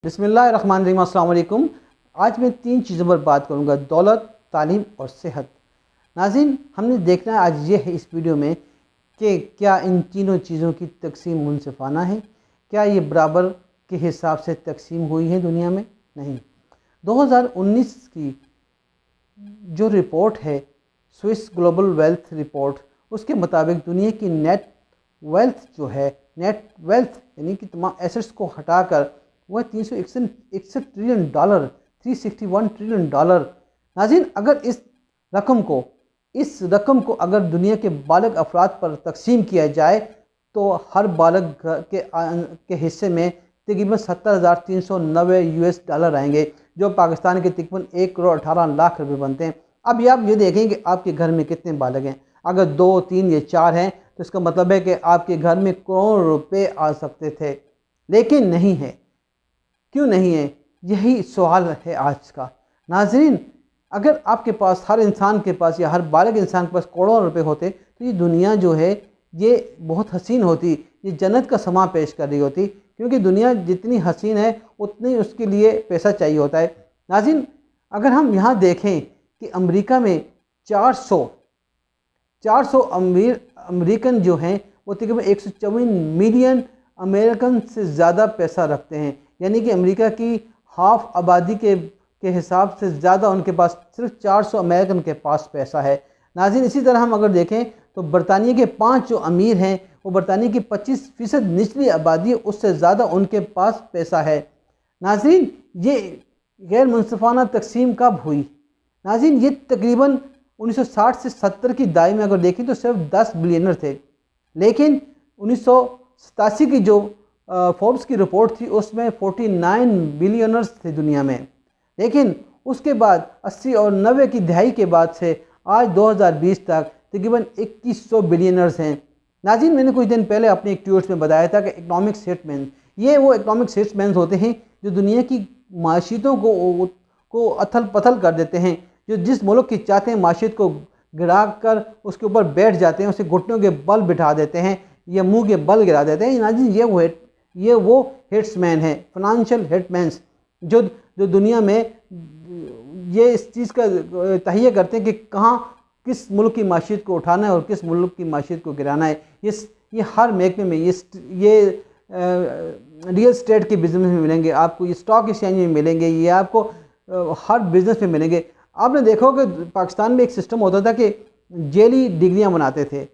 बिस्मिल्लाहिर्रहमानिर्रहीम। अस्सलाम वालेकुम। आज मैं 3 चीज़ों पर बात करूँगा, दौलत, तालीम और सेहत। नाज़रीन, हमने देखना है आज ये है इस वीडियो में कि क्या इन तीनों चीज़ों की तकसीम मुनसिफ़ाना है, क्या ये बराबर के हिसाब से तकसीम हुई है दुनिया में? नहीं। 2019 की जो रिपोर्ट है, स्विस ग्लोबल वेल्थ रिपोर्ट, उसके मुताबिक दुनिया की नेट वेल्थ जो है, नेट वेल्थ यानी कि तमाम एसेट्स को हटाकर वह 361 ट्रिलियन डॉलर, 361 ट्रिलियन डॉलर। नाज़रीन, अगर इस रकम को अगर दुनिया के बालिग अफराद पर तकसीम किया जाए तो हर बालिग के हिस्से में तकरीबन 70,390 US डॉलर आएंगे, जो पाकिस्तान के तकरीबन 1,18,00,000 रुपये बनते हैं। अब आप ये देखें कि आपके घर में कितने बालिग हैं। अगर 2, 3 या 4 हैं तो इसका मतलब है कि आपके घर में करोड़ों रुपए आ सकते थे, लेकिन नहीं है। क्यों नहीं है? यही सवाल है आज का। नाज़रीन, अगर आपके पास, हर इंसान के पास या हर बालिग इंसान के पास करोड़ों रुपए होते तो ये दुनिया जो है ये बहुत हसीन होती, ये जन्नत का समा पेश कर रही होती, क्योंकि दुनिया जितनी हसीन है उतनी उसके लिए पैसा चाहिए होता है। नाज़रीन, अगर हम यहाँ देखें कि अमेरिका में 400 अमेरिकन जो हैं वो तकरीबन 154 मिलियन अमेरिकन से ज़्यादा पैसा रखते हैं, यानी कि अमेरिका की हाफ आबादी के हिसाब से ज़्यादा उनके पास, सिर्फ 400 अमेरिकन के पास पैसा है। नाज़रीन, इसी तरह हम अगर देखें तो बरतानिया के 5 जो अमीर हैं वो बरतानिया की 25% निचली आबादी है, उससे ज़्यादा उनके पास पैसा है। नाज़रीन, ये गैर मुनसिफाना तकसीम कब हुई? नाज़रीन, ये तकरीबन 1960 से 70 की दाई में अगर देखें तो सिर्फ 10 बिलियनर थे, लेकिन 1987 की जो फोर्ब्स की रिपोर्ट थी उसमें 49 बिलियनर्स थे दुनिया में। लेकिन उसके बाद 80 और 90 की दहाई के बाद से आज 2020 तक तकरीबन 2100 बिलियनर्स हैं। नाज़रीन, मैंने कुछ दिन पहले अपने एक ट्वीट में बताया था कि इकनॉमिक हिटमैन, ये वो इकनॉमिक हिटमैन होते हैं जो दुनिया की माशियतों को अथल पथल कर देते हैं, जो जिस मुल्क की चाहते हैं माशियत को गिरा कर उसके ऊपर बैठ जाते हैं, उसे घुटनों के बल बिठा देते हैं या मुंह के बल गिरा देते हैं। नाज़रीन, ये वो हिट्समैन है, फाइनेंशियल हिटमैन्स, जो दुनिया में ये इस चीज़ का तहिया करते हैं कि कहाँ किस मुल्क की माशियत को उठाना है और किस मुल्क की माशियत को गिराना है। ये हर महकमे में, ये रियल स्टेट के बिज़नेस में मिलेंगे आपको, ये स्टॉक एक्सचेंज में मिलेंगे, ये आपको हर बिज़नेस में मिलेंगे। आपने देखा होगा पाकिस्तान में एक सिस्टम होता था कि जेली डिग्रियां बनाते थे,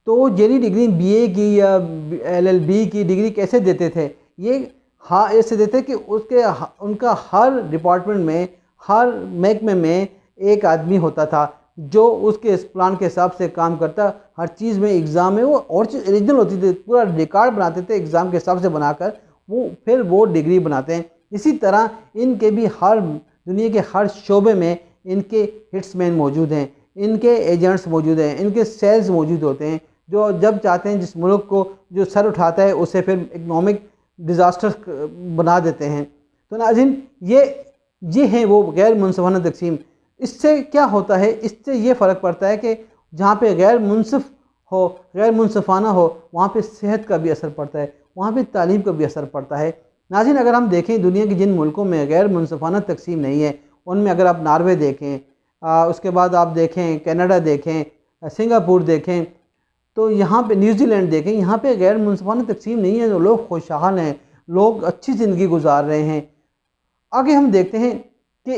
तो वो जेली डिग्री BA की या LLB की डिग्री कैसे देते थे? ये ऐसे देते कि उनका हर डिपार्टमेंट में, हर महकमे में एक आदमी होता था जो उसके इस प्लान के हिसाब से काम करता। हर चीज़ में एग्ज़ाम में वो और चीज़ ओरिजिनल होती थी, पूरा रिकॉर्ड बनाते थे एग्ज़ाम के हिसाब से बनाकर, फिर वो डिग्री बनाते हैं। इसी तरह इनके भी दुनिया के हर शोबे में इनके हिट्समैन मौजूद हैं, इनके एजेंट्स मौजूद हैं, इनके सेल्स मौजूद होते हैं, जो जब चाहते हैं जिस मुल्क को जो सर उठाता है उसे फिर इकनॉमिक डिज़ास्टर बना देते हैं। तो नाज़रीन, ये है वो गैर मुनसिफाना तकसीम। इससे क्या होता है? इससे ये फ़र्क पड़ता है कि जहाँ पे गैर मुनसिफाना हो वहाँ पे सेहत का भी असर पड़ता है, वहाँ पे तालीम का भी असर पड़ता है। नाज़रीन, अगर हम देखें दुनिया के जिन मुल्कों में गैर मुनसिफाना तकसीम नहीं है, उनमें अगर आप नॉर्वे देखें, उसके बाद आप देखें कनाडा देखें, सिंगापुर देखें, तो यहाँ पे न्यूजीलैंड देखें, यहाँ पे गैर मुनसिफाना तकसीम नहीं है, तो लोग खुशहाल हैं, लोग अच्छी ज़िंदगी गुजार रहे हैं। आगे हम देखते हैं कि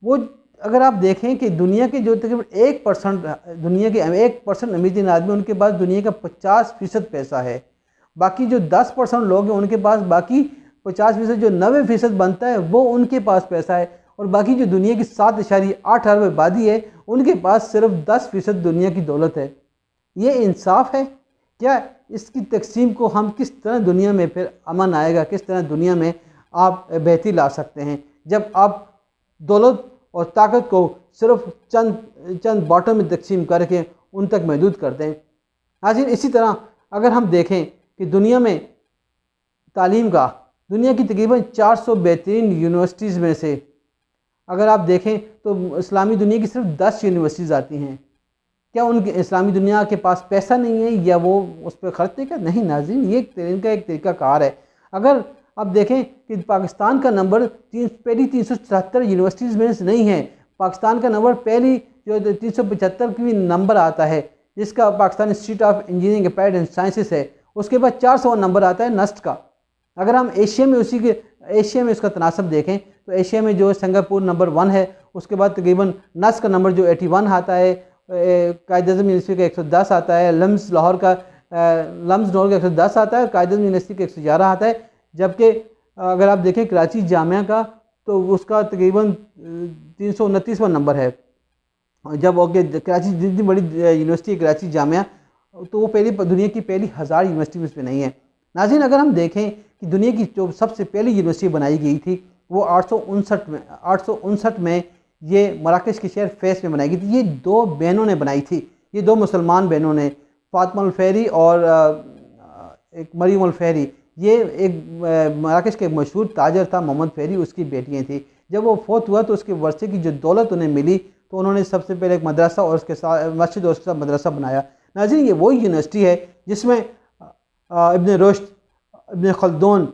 वो, अगर आप देखें कि दुनिया के जो तकरीबन 1%, दुनिया के 1% अमीर तीन आदमी, उनके पास दुनिया का 50% पैसा है। बाकी जो 10% लोग हैं उनके पास बाकी 50%, जो 90% बनता है वो उनके पास पैसा है, और बाकी जो दुनिया की 7.8 अरब आबादी है उनके पास सिर्फ 10% दुनिया की दौलत है। ये इंसाफ है क्या? इसकी तकसीम को हम किस तरह दुनिया में फिर अमन आएगा, किस तरह दुनिया में आप बेहतरी ला सकते हैं जब आप दौलत और ताकत को सिर्फ चंद बॉटम में तकसीम करके उन तक महदूद करते हैं। नाज़रीन, इसी तरह अगर हम देखें कि दुनिया में तालीम का, दुनिया की तकरीबन 400 बेहतरीन यूनिवर्सिटीज़ में से अगर आप देखें तो इस्लामी दुनिया की सिर्फ 10 यूनिवर्सिटीज़ आती हैं। क्या उनके इस्लामी दुनिया के पास पैसा नहीं है या वो उस पर खर्च नहीं कर? नहीं नाज़रीन, ये इनका एक तरीका कार है। अगर अब देखें कि पाकिस्तान का नंबर पहली 374 यूनिवर्सिटीज़ में नहीं है। पाकिस्तान का नंबर पहली जो 375 की नंबर आता है, जिसका Pakistan institute of engineering applied and sciences है। उसके बाद 400 नंबर आता है नस्ट का। अगर हम एशिया में उसका तनासब देखें तो एशिया में जो सिंगापुर नंबर 1 है, उसके बाद तकरीबन नस्ट का नंबर जो 81 आता है, कायद-ए-आज़म यूनिवर्सिटी का 110 आता है, लम्स लाहौर का 110 आता है, कायद-ए-आज़म यूनिवर्सिटी का 111 आता है। जबकि अगर आप देखें कराची जामिया का तो उसका तकरीबन 329वां नंबर है। जब कराची जितनी बड़ी यूनिवर्सिटी है कराची जामिया, तो वो दुनिया की पहली 1000 यूनिवर्सिटी में नहीं है। नाज़रीन, अगर हम देखें कि दुनिया की जो सबसे पहली यूनिवर्सिटी बनाई गई थी वो 859 में ये मराकश के शहर फैस में बनाई गई थी। ये 2 बहनों ने बनाई थी, ये 2 मुसलमान बहनों ने, फातिमा अल फहरी और एक मरीम अल फहरी। ये एक मराकश के मशहूर ताजर था मोहम्मद फहरी, उसकी बेटियाँ थी। जब वो फौत हुआ तो उसके वर्षे की जो दौलत उन्हें मिली तो उन्होंने सबसे पहले एक मदरसा और उसके साथ मस्जिद और उसके साथ मदरसा बनाया। नाज़रीन, ये वही यूनिवर्सिटी है जिसमें इब्न रुश्द, इब्न खल्दून,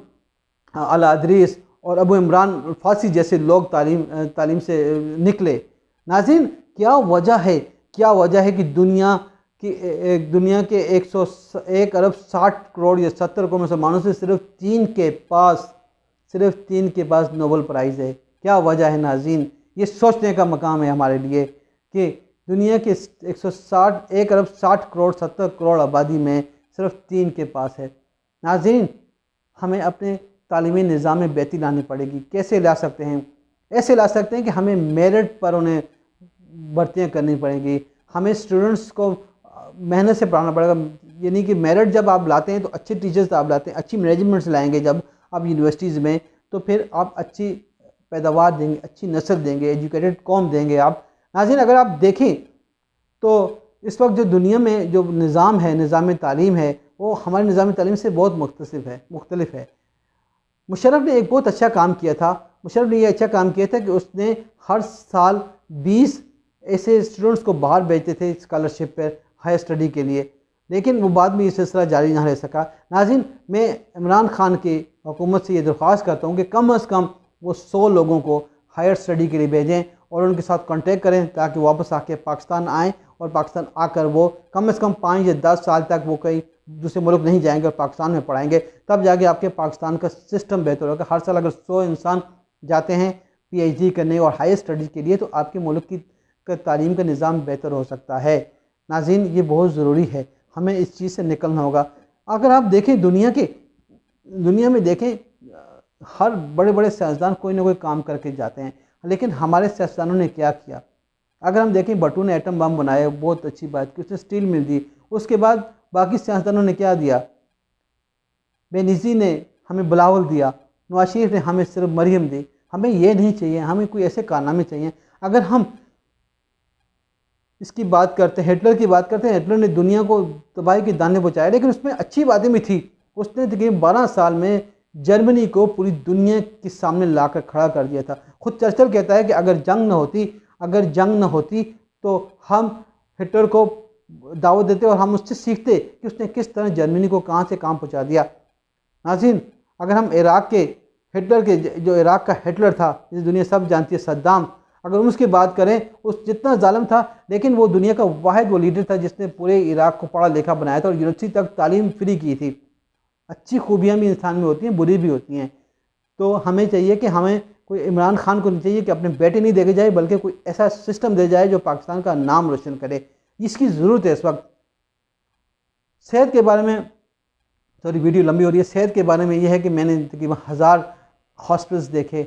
अल-अदरीस और अबू इमरान फारसी जैसे लोग तालीम से निकले। नाज़रीन, क्या वजह है कि दुनिया के 101 अरब 60 करोड़ या 70 करोड़ मुसलमानों से सिर्फ 3 के पास नोबेल प्राइज़ है? क्या वजह है नाज़रीन? ये सोचने का मकाम है हमारे लिए कि दुनिया के 1 अरब 60 करोड़ 70 करोड़ आबादी में सिर्फ 3 के पास है। नाज़रीन, हमें अपने तालीमी निज़ाम में बेहतरी लानी पड़ेगी। कैसे ला सकते हैं? ऐसे ला सकते हैं कि हमें मेरिट पर उन्हें भर्तियाँ करनी पड़ेंगी। हमें स्टूडेंट्स को मेहनत से पढ़ाना पड़ेगा। यानी कि मेरिट जब आप लाते हैं तो अच्छे टीचर्स आप लाते हैं, अच्छी मैनेजमेंट्स लाएंगे जब आप यूनिवर्सिटीज़ में, तो फिर आप अच्छी पैदावार देंगे, अच्छी नस्ल देंगे, एजुकेटेड कौम देंगे आप। नाज़रीन, अगर आप देखें तो इस वक्त जो दुनिया में जो निज़ाम है, निज़ाम तालीम है, वो हमारे निज़ाम तालीम से बहुत मुख्तलिफ है। मुशर्रफ ने एक बहुत अच्छा काम किया था। मुशर्रफ ने ये अच्छा काम किया था कि उसने हर साल 20 ऐसे स्टूडेंट्स को बाहर भेजते थे स्कॉलरशिप पर हायर स्टडी के लिए, लेकिन वो बाद में ये सिलसिला जारी ना रह सका। नाज़रीन, मैं इमरान खान की हुकूमत से ये दरख्वास्त करता हूँ कि कम अज़ कम वो 100 लोगों को हायर स्टडी के लिए भेजें और उनके साथ कांटेक्ट करें ताकि वापस आके पाकिस्तान आएँ और पाकिस्तान आकर वो कम से कम 5 या 10 साल तक वो कहीं दूसरे मुल्क नहीं जाएंगे और पाकिस्तान में पढ़ाएंगे। तब जाके आपके पाकिस्तान का सिस्टम बेहतर होगा। हर साल अगर 100 इंसान जाते हैं PhD करने और हायर स्टडी के लिए तो आपके मुल्क की तालीम का निज़ाम बेहतर हो सकता है। नाज़रीन, ये बहुत ज़रूरी है, हमें इस चीज़ से निकलना होगा। अगर आप देखें दुनिया में देखें, हर बड़े बड़े सियासतदान कोई ना कोई काम करके जाते हैं, लेकिन हमारे सियासतदानों ने क्या किया? अगर हम देखें, भट्टू ने एटम बम बनाया, बहुत अच्छी बात की, उसने स्टील मिल दी। उसके बाद बाकी सियासतदानों ने क्या दिया? बेनज़ीर ने हमें बिलावल दिया, नवाज शरीफ ने हमें सिर्फ मरियम दी। हमें ये नहीं चाहिए, हमें कोई ऐसे कारनामे चाहिए। अगर हम इसकी बात करते हैं, हिटलर की बात करते हैं, हिटलर ने दुनिया को तबाही के दाने पहुँचाए, लेकिन उसमें अच्छी बातें भी थी। उसने तकरीबन 12 साल में जर्मनी को पूरी दुनिया के सामने लाकर खड़ा कर दिया था। खुद चर्चिल कहता है कि अगर जंग न होती तो हम हिटलर को दावत देते और हम उससे सीखते कि उसने किस तरह जर्मनी को कहाँ से कहाँ पहुँचा दिया। नाज़रीन, अगर हम जो इराक़ का हिटलर था, जिस दुनिया सब जानती है, सद्दाम, अगर हम उसकी बात करें, उस जितना जालिम था, लेकिन वो दुनिया का वाहिद वो लीडर था जिसने पूरे इराक़ को पढ़ा लिखा बनाया था और यूनिवर्सिटी तक तालीम फ्री की थी। अच्छी खूबियाँ भी इंसान में होती हैं, बुरी भी होती हैं। तो हमें चाहिए कि हमें कोई इमरान खान को नहीं चाहिए कि अपने बेटे नहीं देके जाए, बल्कि कोई ऐसा सिस्टम दे जाए जो पाकिस्तान का नाम रोशन करे। इसकी ज़रूरत है इस वक्त। सेहत के बारे में थोड़ी वीडियो लंबी हो रही है। सेहत के बारे में ये है कि मैंने तकरीबन 1000 हॉस्पिटल्स देखे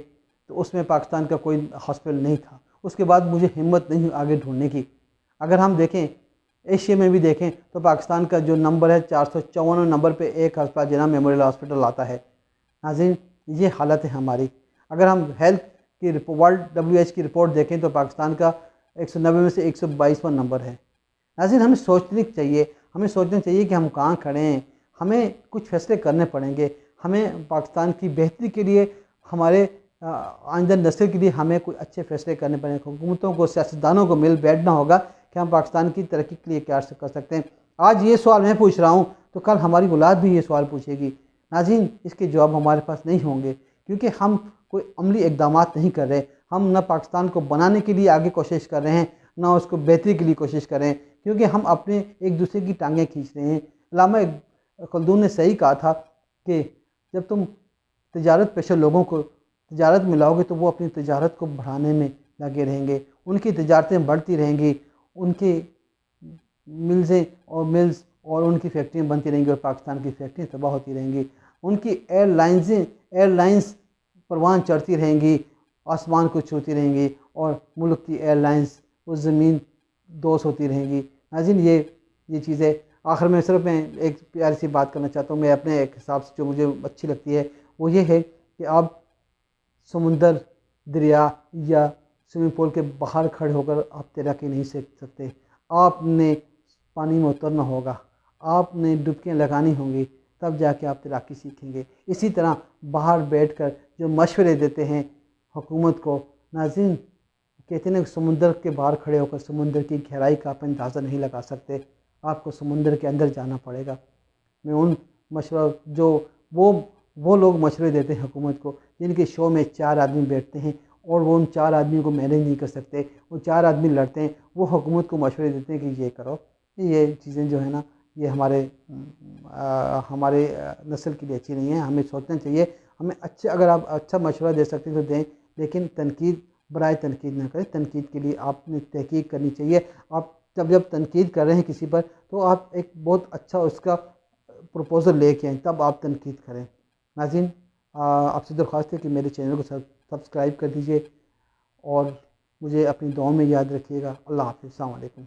तो उसमें पाकिस्तान का कोई हॉस्पिटल नहीं था। उसके बाद मुझे हिम्मत नहीं हुई आगे ढूंढने की। अगर हम देखें, एशिया में भी देखें तो पाकिस्तान का जो नंबर है 454 नंबर पे एक अस्पताल जिन्ना मेमोरियल हॉस्पिटल आता है। नाज़रीन, ये हालत है हमारी। अगर हम हेल्थ की वर्ल्ड WHO की रिपोर्ट देखें तो पाकिस्तान का 190 में से 122वां नंबर है। नाज़रीन, हमें सोचना चाहिए कि हम कहाँ खड़े हैं। हमें कुछ फैसले करने पड़ेंगे। हमें पाकिस्तान की बेहतरी के लिए, हमारे आइंदा नस्ल के लिए हमें कुछ अच्छे फैसले करने पड़ेंगे। हुकूमतों को, सियासतदानों को मिल बैठना होगा कि हम पाकिस्तान की तरक्की के लिए क्या कर सकते हैं। आज ये सवाल मैं पूछ रहा हूँ तो कल हमारी औलाद भी ये सवाल पूछेगी। नाज़रीन, इसके जवाब हमारे पास नहीं होंगे क्योंकि हम कोई अमली इक़दाम नहीं कर रहे। हम ना पाकिस्तान को बनाने के लिए आगे कोशिश कर रहे हैं, ना उसको बेहतरी के लिए कोशिश कर रहे हैं, क्योंकि हम अपने एक दूसरे की टांगें खींच रहे हैं। अल्लामा खल्दून ने सही कहा था कि जब तुम तिजारत पेशा लोगों को तिजारत में लाओगे तो वो अपनी तिजारत को बढ़ाने में लगे रहेंगे, उनकी तिजारतें बढ़ती रहेंगी, उनकी मिल्स और उनकी फैक्ट्रियाँ बनती रहेंगी और पाकिस्तान की फैक्ट्रियाँ तबाह होती रहेंगी। उनकी एयरलाइंस परवान चढ़ती रहेंगी, आसमान को छूती रहेंगी और मुल्क की एयरलाइंस उस ज़मीन दोष होती रहेंगी। नाज़रीन, ये चीज़ें आखिर में सिर्फ मैं एक प्यारी सी बात करना चाहता हूँ। मैं अपने एक हिसाब से जो मुझे अच्छी लगती है वो ये है कि आप समुंदर, दरिया या स्विमिंग पूल के बाहर खड़े होकर आप तैराकी नहीं सीख सकते। आपने पानी में उतरना होगा, आपने डुबकियाँ लगानी होंगी, तब जाके आप तैराकी सीखेंगे। इसी तरह बाहर बैठकर जो मशवरे देते हैं हुकूमत को, नाज़रीन, कहते हैं ना, समुंदर के बाहर खड़े होकर समुंदर की गहराई का आप अंदाज़ा नहीं लगा सकते, आपको समुंदर के अंदर जाना पड़ेगा। मैं उन मशवरा जो वो लोग मशवरे देते हैं हुकूमत को, जिनके शो में 4 आदमी बैठते हैं और वो उन 4 आदमियों को मैनेज नहीं कर सकते, वो 4 आदमी लड़ते हैं, वो हुकूमत को मशवरे देते हैं कि ये करो। ये चीज़ें जो है ना, ये हमारे नस्ल के लिए अच्छी नहीं है। हमें सोचना चाहिए, हमें अगर आप अच्छा मशवरा दे सकते हैं तो दें, लेकिन बराए तनकीद ना करें। तनकीद के लिए आपने तहकीक करनी चाहिए। आप जब तनकीद कर रहे हैं किसी पर, तो आप एक बहुत अच्छा उसका प्रपोज़ल लेके आएँ, तब आप तनकीद करें। नाज़रीन, आपसे दरख्वास्त है कि मेरे चैनल को सब्सक्राइब कर दीजिए और मुझे अपनी दुआओं में याद रखिएगा। अल्लाह हाफ़िज़। अस्सलाम वालेकुम।